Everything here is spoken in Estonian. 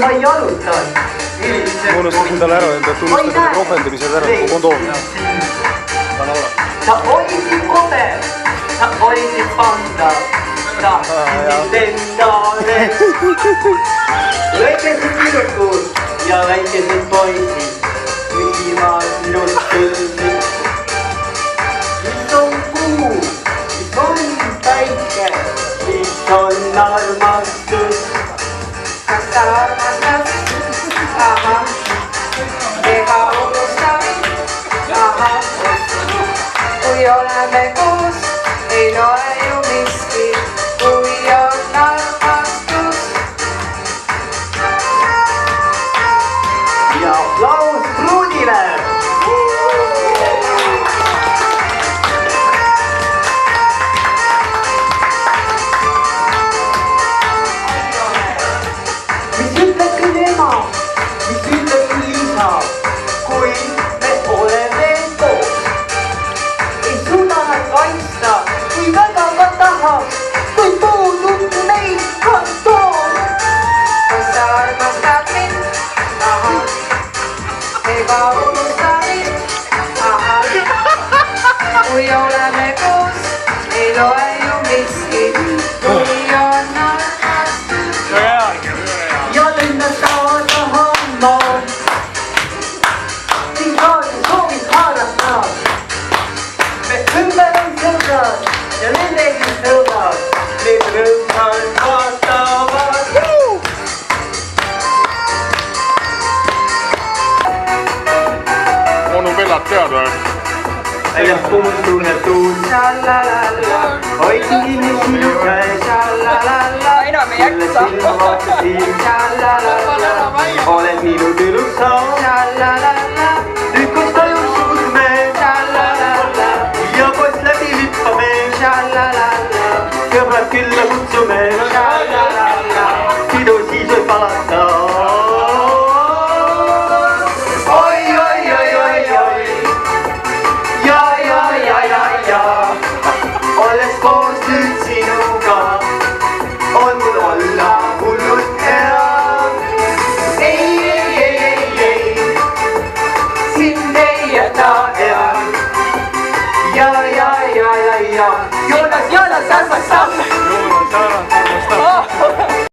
ma jalutan. Ma unustasin talle ära öelda, et unustada need rohvendamised ära nagu kondoomi. Sa olisid kobe, sa olisid panda, sa olid endale. Väikesed tüdrukud ja väikesed poisid küsivad minult kõlbid. Mis on kuu, mis on päike, mis on armastus? Kas sa armastad? Ahah, ega unustad? Ahah, kui oleme koos, ei loe ju miski, kui on armastus. Ja aplaus Pruudile! Mis ütleb küll ema, mis ütleb küll isa, kui me oleme koos? Ei suuda nad kaitsta, kui väga ka tahab, kui puudub neid kantoon. Kas sa armastad mind? Ahah, ega unustad mind? Ahah, kui oleme koos, ei loe ju miski, kui on armastus. Ja lennad tahan ma, siin kaasa soovin haarata. Me ümber on sõbrad ja nendegi sõbrad, need rõõmsalt vaatavad. Onu Bellat tead või? Väljaspool tunneb tuul, Šalalala, hoidsin kinni sinu käes. šalalala, enam ei jaksa. Silma vaatasin, šalalala, oled minu tüdruk sa. šalalala, Nüüd kus tajus me šalalala, ja post läbi hüppame. šalalala, Sõbrad külla kutsume, šalalala. pidu siis võib alata. Oi, oi, oi, oi, oi. Ja. Olles koos nüüd sinuga, on mul olla hullult hea. Ei, sind ei jäta hea. Ja. Jonas, ähvas sa